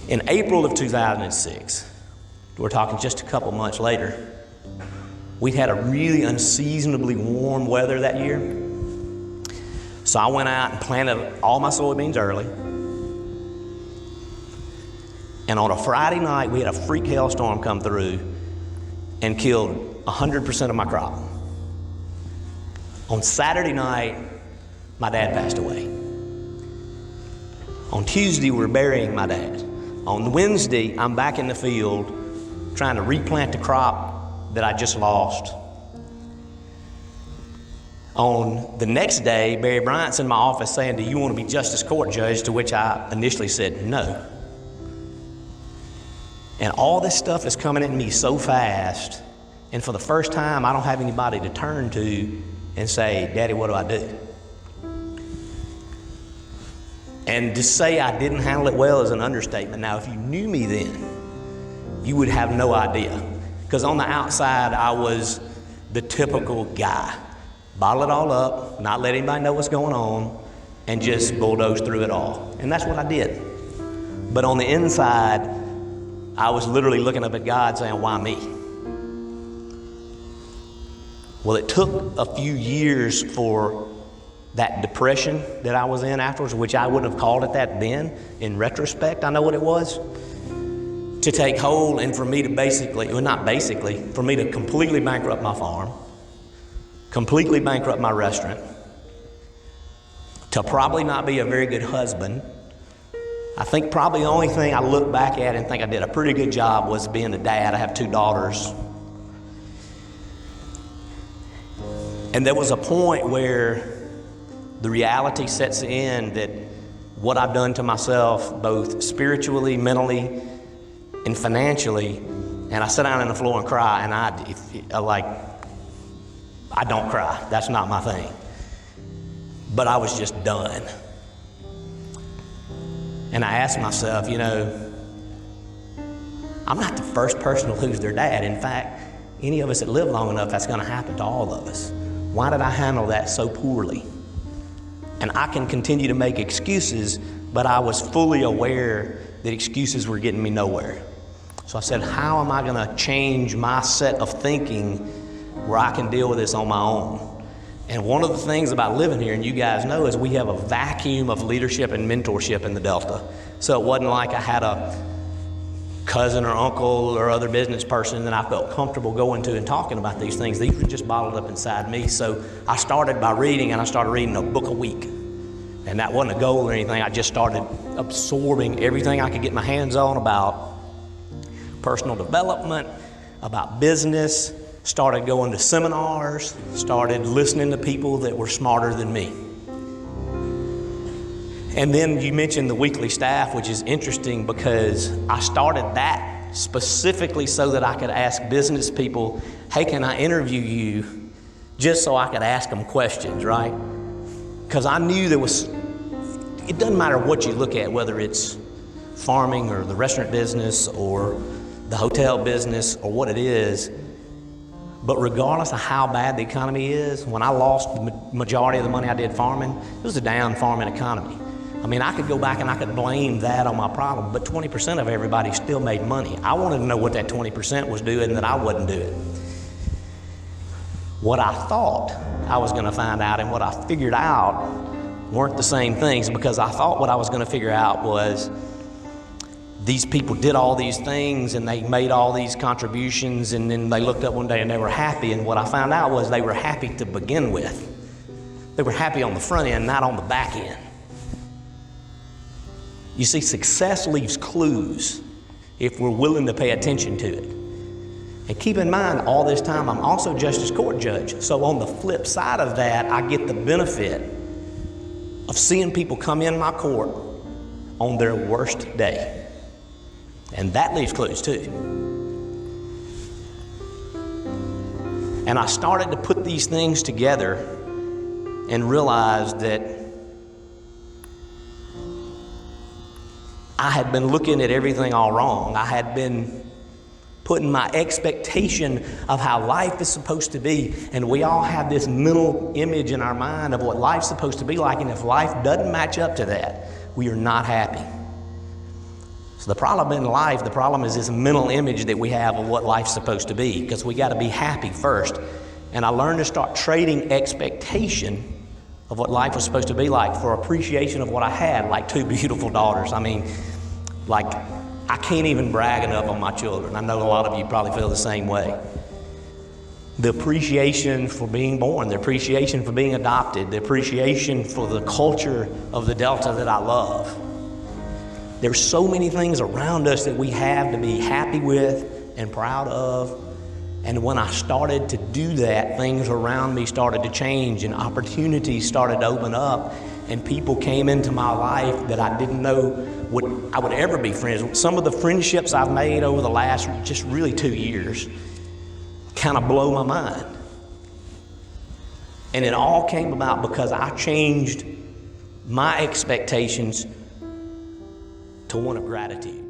In April of 2006, we're talking just a couple months later, we had a really unseasonably warm weather that year. So I went out and planted all my soybeans early. And on a Friday night, we had a freak hailstorm come through and killed 100% of my crop. On Saturday night, my dad passed away. On Tuesday, we're burying my dad. On Wednesday, I'm back in the field trying to replant the crop that I just lost. On the next day, Barry Bryant's in my office saying, "Do you want to be justice court judge?" To which I initially said no. And all this stuff is coming at me so fast, and for the first time, I don't have anybody to turn to and say, "Daddy, what do I do?" And to say I didn't handle it well is an understatement. Now, if you knew me then, you would have no idea. Because on the outside, I was the typical guy. Bottle it all up, not let anybody know what's going on, and just bulldoze through it all. And that's what I did. But on the inside, I was literally looking up at God saying, "Why me?" Well, it took a few years for that depression that I was in afterwards, which I wouldn't have called it that then. In retrospect, I know what it was, to take hold, and for me to for me to completely bankrupt my farm, completely bankrupt my restaurant, to probably not be a very good husband. I think probably the only thing I look back at and think I did a pretty good job was being a dad. I have 2 daughters. And there was a point where the reality sets in that what I've done to myself, both spiritually, mentally, and financially, and I sit down on the floor and cry, and I don't cry. That's not my thing. But I was just done. And I asked myself, I'm not the first person to lose their dad. In fact, any of us that live long enough, that's going to happen to all of us. Why did I handle that so poorly? And I can continue to make excuses, but I was fully aware that excuses were getting me nowhere. So I said, how am I going to change my set of thinking where I can deal with this on my own? And one of the things about living here, and you guys know, is we have a vacuum of leadership and mentorship in the Delta. So it wasn't like I had a cousin or uncle or other business person that I felt comfortable going to and talking about these things. These were just bottled up inside me. So I started by reading, and I started reading a book a week. And that wasn't a goal or anything. I just started absorbing everything I could get my hands on about personal development, about business, started going to seminars, started listening to people that were smarter than me. And then you mentioned the weekly staff, which is interesting because I started that specifically so that I could ask business people, "Hey, can I interview you?" Just so I could ask them questions, right? Because I knew it doesn't matter what you look at, whether it's farming or the restaurant business or the hotel business or what it is, but regardless of how bad the economy is, when I lost the majority of the money I did farming, it was a down farming economy. I mean, I could go back and I could blame that on my problem, but 20% of everybody still made money. I wanted to know what that 20% was doing and that I wasn't doing. What I thought I was going to find out and what I figured out weren't the same things, because I thought what I was going to figure out was these people did all these things and they made all these contributions, and then they looked up one day and they were happy. And what I found out was they were happy to begin with. They were happy on the front end, not on the back end. You see, success leaves clues if we're willing to pay attention to it. And keep in mind, all this time, I'm also justice court judge. So on the flip side of that, I get the benefit of seeing people come in my court on their worst day. And that leaves clues too. And I started to put these things together and realized that I had been looking at everything all wrong. I had been putting my expectation of how life is supposed to be. And we all have this mental image in our mind of what life's supposed to be like. And if life doesn't match up to that, we are not happy. So the problem in life, the problem is this mental image that we have of what life's supposed to be, because we got to be happy first. And I learned to start trading expectation of what life was supposed to be like for appreciation of what I had, like 2 beautiful daughters. I mean, like, I can't even brag enough on my children. I know a lot of you probably feel the same way. The appreciation for being born, the appreciation for being adopted, the appreciation for the culture of the Delta that I love. There's so many things around us that we have to be happy with and proud of. And when I started to do that, things around me started to change and opportunities started to open up, and people came into my life that I didn't know I would ever be friends with. Some of the friendships I've made over the last just really 2 years kind of blow my mind. And it all came about because I changed my expectations to one of gratitude.